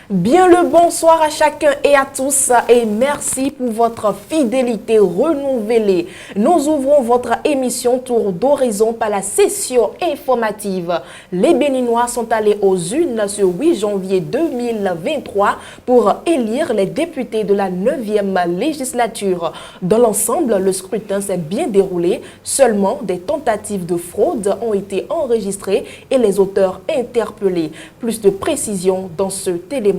Bien le bonsoir à chacun et à tous et merci pour votre fidélité renouvelée. Nous ouvrons votre émission Tour d'horizon par la session informative. Les Béninois sont allés aux urnes ce 8 janvier 2023 pour élire les députés de la 9e législature. Dans l'ensemble, le scrutin s'est bien déroulé. Seulement, des tentatives de fraude ont été enregistrées et les auteurs interpellés. Plus de précisions dans ce élément.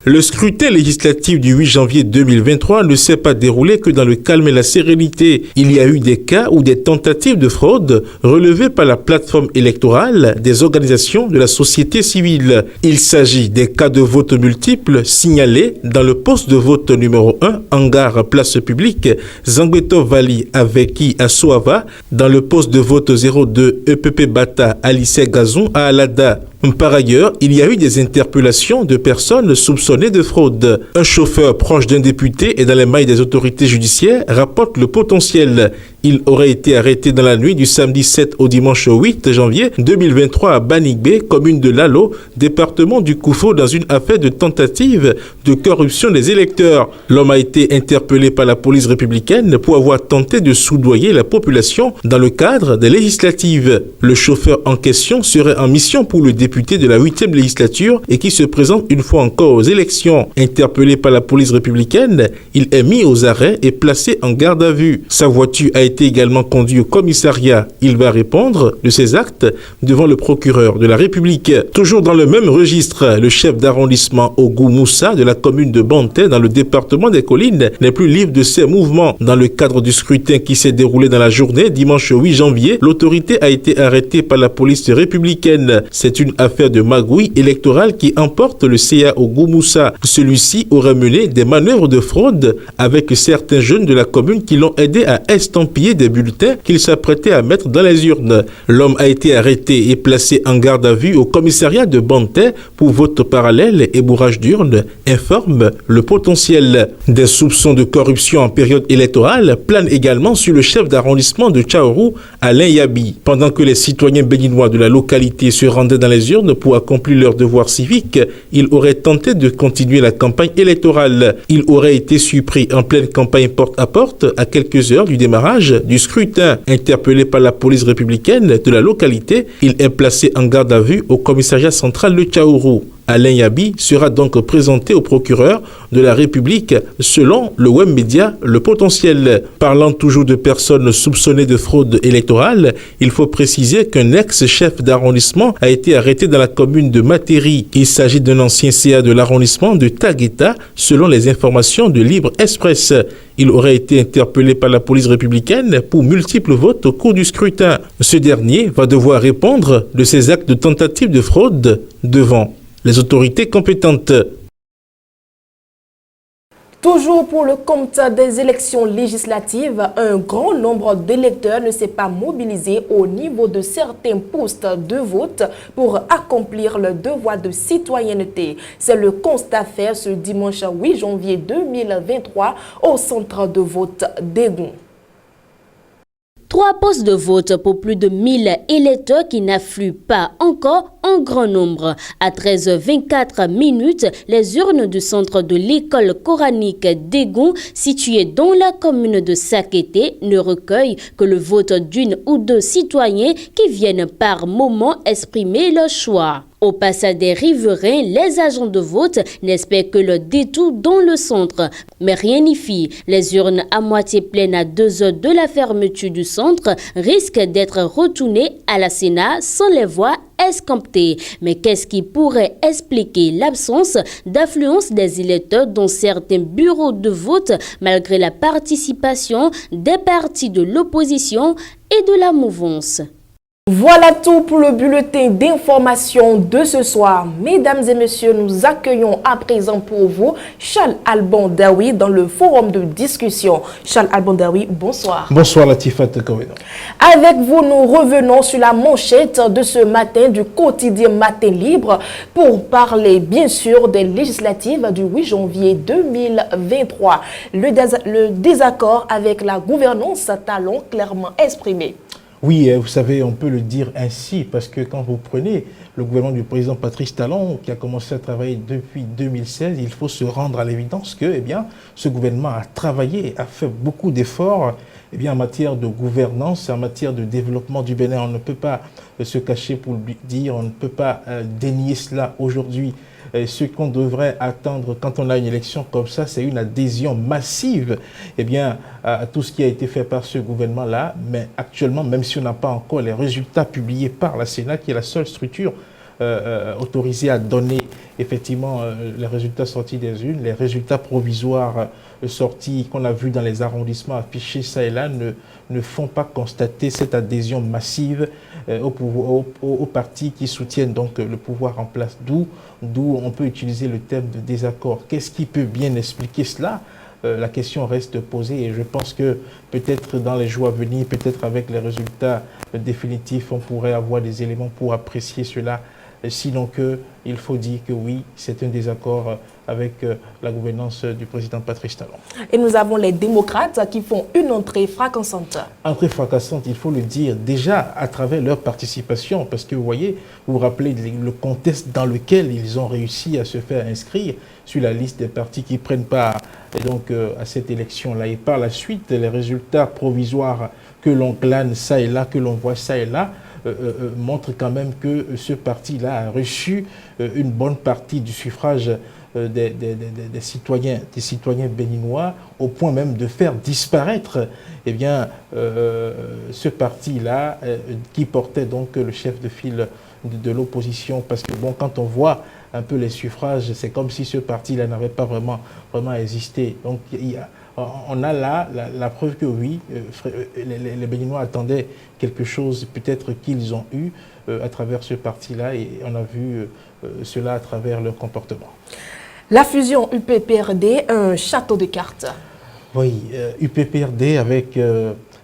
Le scrutin législatif du 8 janvier 2023 ne s'est pas déroulé que dans le calme et la sérénité. Il y a eu des cas ou des tentatives de fraude relevées par la plateforme électorale des organisations de la société civile. Il s'agit des cas de vote multiples signalés dans le poste de vote numéro 1, hangar place publique, Zangbeto Valley Aveki à Soava, dans le poste de vote 02, EPP Bata Alice Gazon à Alada. Par ailleurs, il y a eu des interpellations de personnes soupçonnées de fraude. Un chauffeur proche d'un député et dans les mailles des autorités judiciaires rapporte le potentiel. Il aurait été arrêté dans la nuit du samedi 7 au dimanche 8 janvier 2023 à Banigbe, commune de Lalo, département du Koufo, dans une affaire de tentative de corruption des électeurs. L'homme a été interpellé par la police républicaine pour avoir tenté de soudoyer la population dans le cadre des législatives. Le chauffeur en question serait en mission pour le député de la 8e législature et qui se présente une fois encore aux élections. Interpellé par la police républicaine, il est mis aux arrêts et placé en garde à vue. Sa voiture a été également conduit au commissariat. Il va répondre de ses actes devant le procureur de la République. Toujours dans le même registre, le chef d'arrondissement Ogou Moussa de la commune de Banté dans le département des Collines n'est plus libre de ses mouvements. Dans le cadre du scrutin qui s'est déroulé dans la journée, dimanche 8 janvier, l'autorité a été arrêtée par la police républicaine. C'est une affaire de magouille électorale qui emporte le CA Ogou Moussa. Celui-ci aurait mené des manœuvres de fraude avec certains jeunes de la commune qui l'ont aidé à estampiller des bulletins qu'il s'apprêtait à mettre dans les urnes. L'homme a été arrêté et placé en garde à vue au commissariat de Banté pour vote parallèle et bourrage d'urnes, informe le potentiel. Des soupçons de corruption en période électorale planent également sur le chef d'arrondissement de Tchaourou, Alain Yabi. Pendant que les citoyens béninois de la localité se rendaient dans les urnes pour accomplir leur devoir civique, il aurait tenté de continuer la campagne électorale. Il aurait été surpris en pleine campagne porte-à-porte à quelques heures du démarrage du scrutin. Interpellé par la police républicaine de la localité, il est placé en garde à vue au commissariat central de Tchaourou. Alain Yabi sera donc présenté au procureur de la République selon le web média Le Potentiel. Parlant toujours de personnes soupçonnées de fraude électorale, il faut préciser qu'un ex-chef d'arrondissement a été arrêté dans la commune de Matéri. Il s'agit d'un ancien CA de l'arrondissement de Tagueta selon les informations de Libre Express. Il aurait été interpellé par la police républicaine pour multiples votes au cours du scrutin. Ce dernier va devoir répondre de ses actes de tentative de fraude devant les autorités compétentes. Toujours pour le compte des élections législatives, un grand nombre d'électeurs ne s'est pas mobilisé au niveau de certains postes de vote pour accomplir le devoir de citoyenneté. C'est le constat fait ce dimanche 8 janvier 2023 au centre de vote d'Egon. 3 postes de vote pour plus de 1000 électeurs qui n'affluent pas encore en grand nombre. À 13h24, les urnes du centre de l'école coranique d'Egon, située dans la commune de Sakété, ne recueillent que le vote d'une ou deux citoyens qui viennent par moment exprimer leur choix. Au passage des riverains, les agents de vote n'espèrent que le détour dans le centre. Mais rien n'y fit. Les urnes à moitié pleines à 2 heures de la fermeture du centre risquent d'être retournées à la Sénat sans les voix escamptées. Mais qu'est-ce qui pourrait expliquer l'absence d'affluence des électeurs dans certains bureaux de vote malgré la participation des partis de l'opposition et de la mouvance? Voilà tout pour le bulletin d'information de ce soir. Mesdames et messieurs, nous accueillons à présent pour vous Charles Alban Daoui dans le forum de discussion. Charles Alban Daoui, bonsoir. Bonsoir Latifat Kaweda. Avec vous, nous revenons sur la manchette de ce matin du quotidien Matin Libre pour parler bien sûr des législatives du 8 janvier 2023. Le désaccord avec la gouvernance Talon clairement exprimé. Oui, vous savez, on peut le dire ainsi, parce que quand vous prenez le gouvernement du président Patrice Talon, qui a commencé à travailler depuis 2016, il faut se rendre à l'évidence que, eh bien, ce gouvernement a travaillé, a fait beaucoup d'efforts, eh bien, en matière de gouvernance, en matière de développement du Bénin. On ne peut pas se cacher pour le dire, on ne peut pas dénier cela aujourd'hui. Ce qu'on devrait attendre quand on a une élection comme ça, c'est une adhésion massive, eh bien, à tout ce qui a été fait par ce gouvernement-là. Mais actuellement, même si on n'a pas encore les résultats publiés par la Sénat, qui est la seule structure autorisée à donner effectivement les résultats sortis des urnes, les résultats provisoires sortis qu'on a vus dans les arrondissements affichés ça et là ne font pas constater cette adhésion massive aux partis qui soutiennent donc le pouvoir en place, d'où on peut utiliser le terme de désaccord. Qu'est-ce qui peut bien expliquer cela? La question reste posée et je pense que peut-être dans les jours à venir, peut-être avec les résultats définitifs, on pourrait avoir des éléments pour apprécier cela. Sinon il faut dire que oui, c'est un désaccord avec la gouvernance du président Patrice Talon. Et nous avons les démocrates qui font une entrée fracassante. Entrée fracassante, il faut le dire, déjà à travers leur participation, parce que vous voyez, vous vous rappelez le contexte dans lequel ils ont réussi à se faire inscrire sur la liste des partis qui prennent part et donc, à cette élection-là. Et par la suite, les résultats provisoires que l'on glane ça et là, que l'on voit ça et là, montre quand même que ce parti-là a reçu une bonne partie du suffrage des citoyens béninois, au point même de faire disparaître eh bien, ce parti-là qui portait donc le chef de file de l'opposition. Parce que bon, quand on voit un peu les suffrages, c'est comme si ce parti-là n'avait pas vraiment existé. Donc on a là la preuve que oui, les Béninois attendaient quelque chose peut-être qu'ils ont eu à travers ce parti-là et on a vu cela à travers leur comportement. La fusion UPPRD, un château de cartes. Oui, UPPRD avec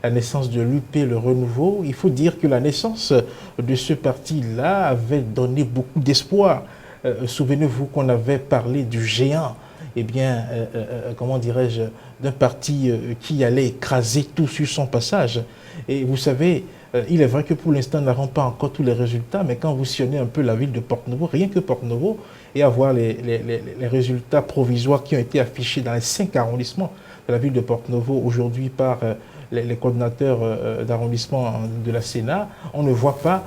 la naissance de l'UP, le renouveau. Il faut dire que la naissance de ce parti-là avait donné beaucoup d'espoir. Souvenez-vous qu'on avait parlé du géant, eh bien, comment dirais-je, d'un parti qui allait écraser tout sur son passage. Et vous savez, il est vrai que pour l'instant, nous n'avons pas encore tous les résultats, mais quand vous sillonnez un peu la ville de Porto-Novo, rien que Porto-Novo, et à voir les résultats provisoires qui ont été affichés dans les 5 arrondissements de la ville de Porto-Novo aujourd'hui par les coordinateurs d'arrondissement de la Sénat, on ne voit pas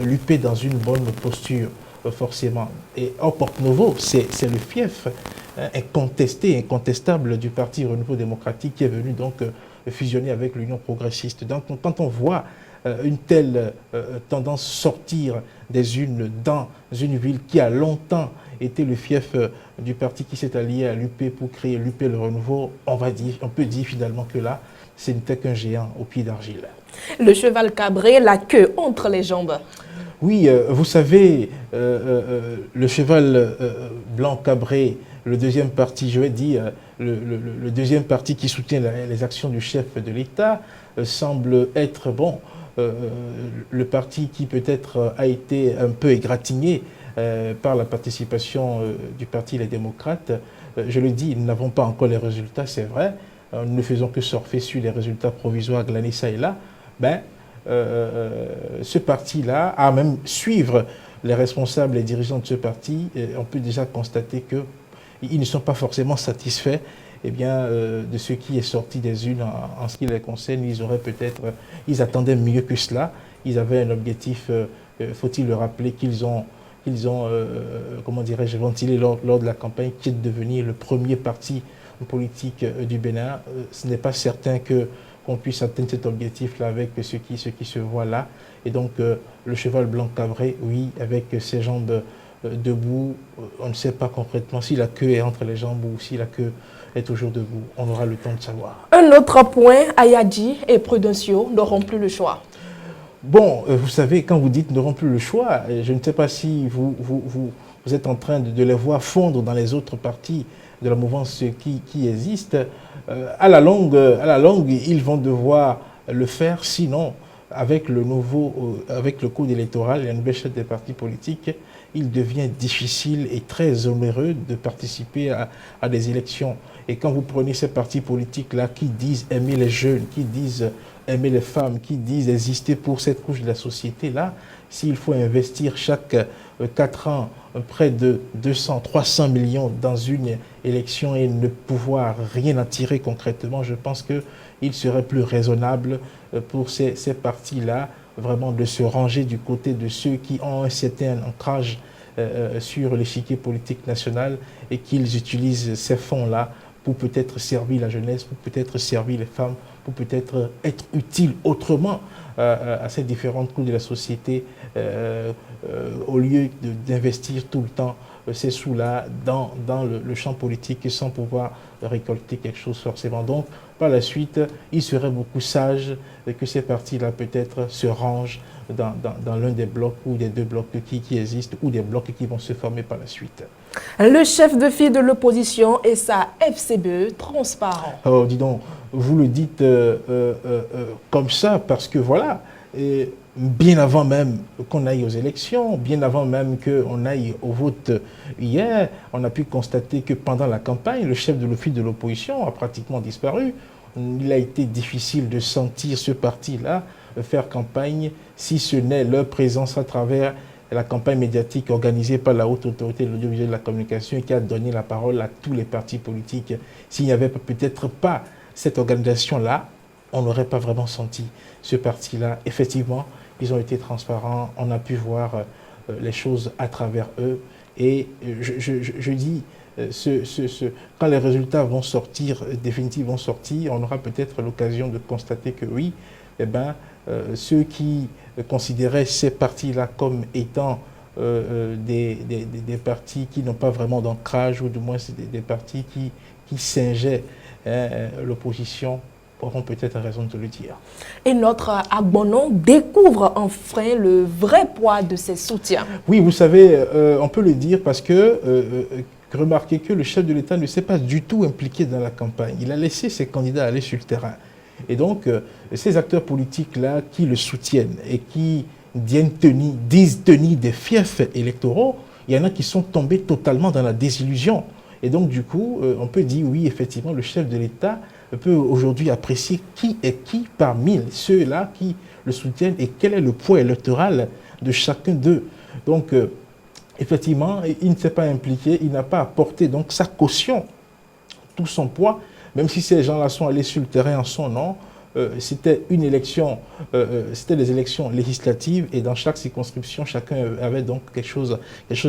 l'UP dans une bonne posture. Forcément. Et en Porto-Novo, c'est le fief incontesté, incontestable du Parti Renouveau démocratique qui est venu donc fusionner avec l'Union progressiste. Donc quand on voit une telle tendance sortir des urnes dans une ville qui a longtemps été le fief du parti qui s'est allié à l'UP pour créer l'UP le renouveau, on peut dire finalement que là, ce n'était qu'un géant au pied d'argile. Le cheval cabré, la queue entre les jambes. Oui, vous savez, le cheval blanc cabré, le deuxième parti, je vais dire, le deuxième parti qui soutient les actions du chef de l'État, semble être, bon, le parti qui peut-être a été un peu égratigné par la participation du parti Les Démocrates. Je le dis, nous n'avons pas encore les résultats, c'est vrai. Nous ne faisons que surfer sur les résultats provisoires glanés ça et là. Ben, ce parti-là, à même suivre les responsables et dirigeants de ce parti, on peut déjà constater qu'ils ne sont pas forcément satisfaits eh bien, de ce qui est sorti des urnes en ce qui les concerne. Ils attendaient mieux que cela. Ils avaient un objectif, faut-il le rappeler, qu'ils ont comment dirais-je, ventilé lors de la campagne, qui est de devenir le premier parti politique du Bénin. Ce n'est pas certain qu'on puisse atteindre cet objectif-là avec ce qui se voit là. Et donc, le cheval blanc cabré, oui, avec ses jambes debout, on ne sait pas concrètement si la queue est entre les jambes ou si la queue est toujours debout. On aura le temps de savoir. Un autre point, Ayadji et Prudencio n'auront plus le choix. Bon, vous savez, quand vous dites n'auront plus le choix, je ne sais pas si vous êtes en train de les voir fondre dans les autres partis de la mouvance qui existe. À la longue, ils vont devoir le faire, sinon, avec le code électoral et la nouvelle charte des partis politiques, il devient difficile et très onéreux de participer à des élections. Et quand vous prenez ces partis politiques-là qui disent aimer les jeunes, qui disent aimer les femmes, qui disent exister pour cette couche de la société-là, s'il faut investir chaque 4 ans près de 200, 300 millions dans une élection et ne pouvoir rien en tirer concrètement, je pense qu'il serait plus raisonnable pour ces partis-là vraiment de se ranger du côté de ceux qui ont un certain ancrage sur l'échiquier politique national et qu'ils utilisent ces fonds-là pour peut-être servir la jeunesse, pour peut-être servir les femmes, pour peut-être être utile autrement à ces différentes couches de la société, au lieu d'investir tout le temps ces sous-là dans le champ politique sans pouvoir récolter quelque chose forcément. Donc, par la suite, il serait beaucoup sage que ces partis-là peut-être se rangent dans l'un des blocs ou des 2 blocs qui existent ou des blocs qui vont se former par la suite. Le chef de file de l'opposition et sa FCBE transparent. Alors, dis donc, vous le dites comme ça parce que voilà, et bien avant même qu'on aille aux élections, bien avant même qu'on aille au vote hier, on a pu constater que pendant la campagne, le chef de l'office de l'opposition a pratiquement disparu. Il a été difficile de sentir ce parti-là faire campagne, si ce n'est leur présence à travers la campagne médiatique organisée par la Haute Autorité de l'Audiovisuel et de la Communication qui a donné la parole à tous les partis politiques. S'il n'y avait peut-être pas cette organisation-là, on n'aurait pas vraiment senti ce parti-là. Effectivement, ils ont été transparents, on a pu voir les choses à travers eux. Et je dis, quand les résultats vont sortir, définitivement vont sortir, on aura peut-être l'occasion de constater que oui, eh ben, ceux qui considéraient ces partis-là comme étant des partis qui n'ont pas vraiment d'ancrage, ou du moins des partis qui singeaient l'opposition, auront peut-être raison de le dire. Et notre Agbonon découvre enfin le vrai poids de ses soutiens. Oui, vous savez, on peut le dire parce que remarquez que le chef de l'État ne s'est pas du tout impliqué dans la campagne. Il a laissé ses candidats aller sur le terrain. Et donc, ces acteurs politiques-là qui le soutiennent et qui disent tenir des fiefs électoraux, il y en a qui sont tombés totalement dans la désillusion. Et donc, du coup, on peut dire, oui, effectivement, le chef de l'État peut aujourd'hui apprécier qui est qui parmi ceux-là qui le soutiennent et quel est le poids électoral de chacun d'eux. Donc, effectivement, il ne s'est pas impliqué, il n'a pas apporté donc sa caution, tout son poids, même si ces gens-là sont allés sur le terrain en son nom. C'était une élection, c'était des élections législatives et dans chaque circonscription, chacun avait donc quelque chose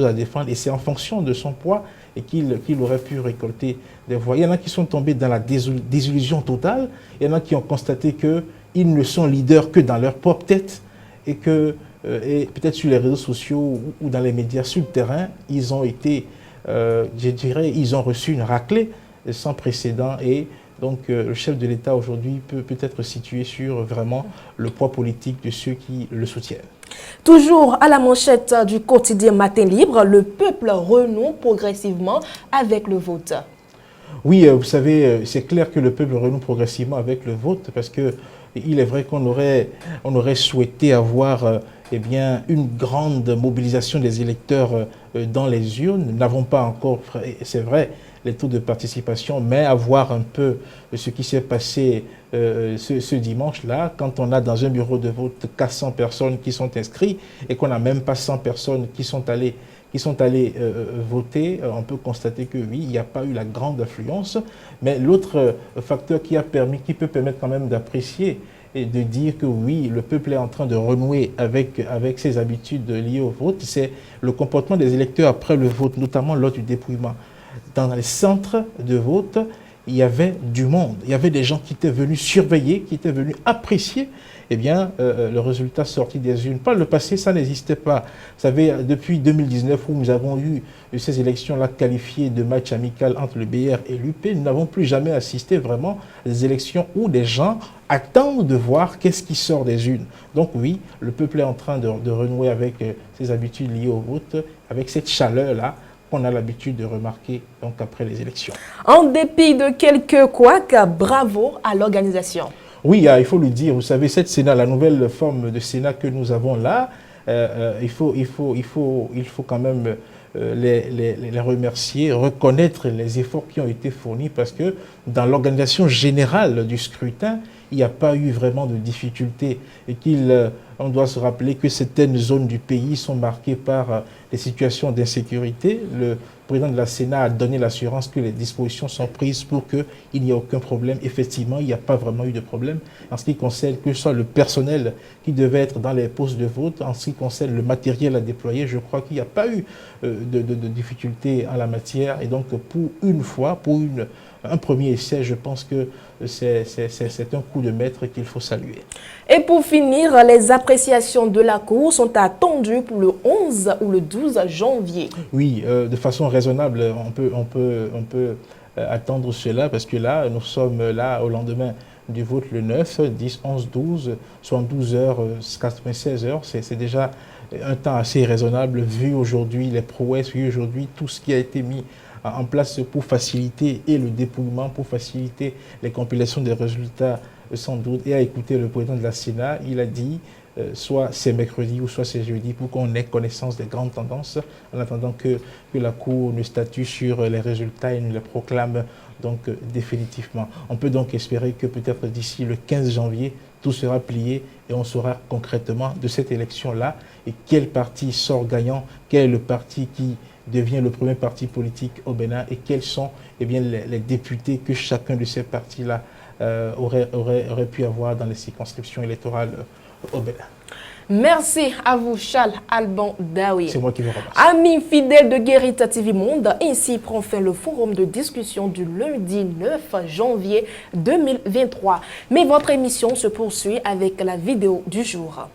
à défendre et c'est en fonction de son poids et qu'il aurait pu récolter des voix. Il y en a qui sont tombés dans la désillusion totale, il y en a qui ont constaté qu'ils ne sont leaders que dans leur propre tête et que et peut-être sur les réseaux sociaux ou dans les médias sur le terrain, ils ont été, je dirais, ils ont reçu une raclée sans précédent et donc le chef de l'État aujourd'hui peut être situé sur vraiment le poids politique de ceux qui le soutiennent. Toujours à la manchette du quotidien Matin Libre, le peuple renoue progressivement avec le vote. Oui, vous savez, c'est clair que le peuple renoue progressivement avec le vote parce que il est vrai qu'on aurait souhaité avoir eh bien, une grande mobilisation des électeurs dans les urnes. Nous n'avons pas encore, c'est vrai, les taux de participation, mais à voir un peu ce qui s'est passé ce dimanche-là, quand on a dans un bureau de vote 400 personnes qui sont inscrites et qu'on n'a même pas 100 personnes qui sont allées voter, on peut constater que oui, il n'y a pas eu la grande affluence. Mais l'autre facteur qui peut permettre quand même d'apprécier et de dire que oui, le peuple est en train de renouer avec ses habitudes liées au vote, c'est le comportement des électeurs après le vote, notamment lors du dépouillement. Dans les centres de vote, il y avait du monde. Il y avait des gens qui étaient venus surveiller, qui étaient venus apprécier eh bien, le résultat sorti des urnes. Par le passé, ça n'existait pas. Vous savez, depuis 2019, où nous avons eu ces élections-là qualifiées de match amical entre le BR et l'UP, nous n'avons plus jamais assisté vraiment à des élections où des gens attendent de voir qu'est-ce qui sort des urnes. Donc oui, le peuple est en train de renouer avec ses habitudes liées au vote, avec cette chaleur-là qu'on a l'habitude de remarquer donc après les élections. En dépit de quelques couacs, bravo à l'organisation. Oui, il faut le dire, vous savez, cette Sénat, la nouvelle forme de Sénat que nous avons là, il faut quand même les remercier, reconnaître les efforts qui ont été fournis parce que dans l'organisation générale du scrutin, il n'y a pas eu vraiment de difficultés et on doit se rappeler que certaines zones du pays sont marquées par des situations d'insécurité. Le président de la Sénat a donné l'assurance que les dispositions sont prises pour qu'il n'y ait aucun problème. Effectivement, il n'y a pas vraiment eu de problème. En ce qui concerne que ce soit le personnel qui devait être dans les postes de vote, en ce qui concerne le matériel à déployer, je crois qu'il n'y a pas eu de difficultés en la matière. Et donc, pour une fois, pour un premier essai, je pense que c'est un coup de maître qu'il faut saluer. Et pour finir, les appréciations de la Cour sont attendues pour le 11 ou le 12 janvier. Oui, de façon raisonnable, on peut attendre cela parce que là, nous sommes là au lendemain du vote le 9, 10, 11, 12, soit 12 heures, 96 heures. C'est déjà un temps assez raisonnable vu aujourd'hui les prouesses, vu aujourd'hui tout ce qui a été mis en place pour faciliter et le dépouillement, pour faciliter les compilations des résultats sans doute. Et à écouter le président de la Sénat, il a dit soit c'est mercredi ou soit c'est jeudi pour qu'on ait connaissance des grandes tendances en attendant que la Cour ne statue sur les résultats et ne les proclame donc définitivement. On peut donc espérer que peut-être d'ici le 15 janvier, tout sera plié et on saura concrètement de cette élection-là et quel parti sort gagnant, quel est le parti qui devient le premier parti politique au Bénin et quels sont les députés que chacun de ces partis-là aurait pu avoir dans les circonscriptions électorales au Bénin. Merci à vous, Charles Alban Daoui. C'est moi qui vous remercie. Amis fidèles de Guérita TV Monde, ainsi prend fin le forum de discussion du lundi 9 janvier 2023. Mais votre émission se poursuit avec la vidéo du jour.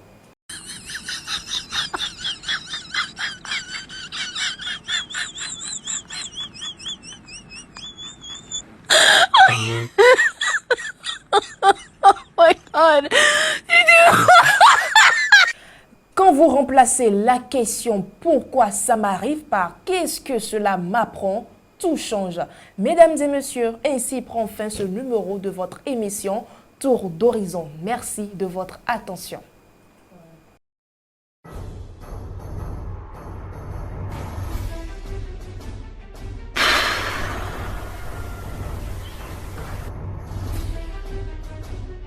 Oh my God. Quand vous remplacez la question « Pourquoi ça m'arrive » par « Qu'est-ce que cela m'apprend ?» tout change. Mesdames et messieurs, ainsi prend fin ce numéro de votre émission Tour d'Horizon. Merci de votre attention.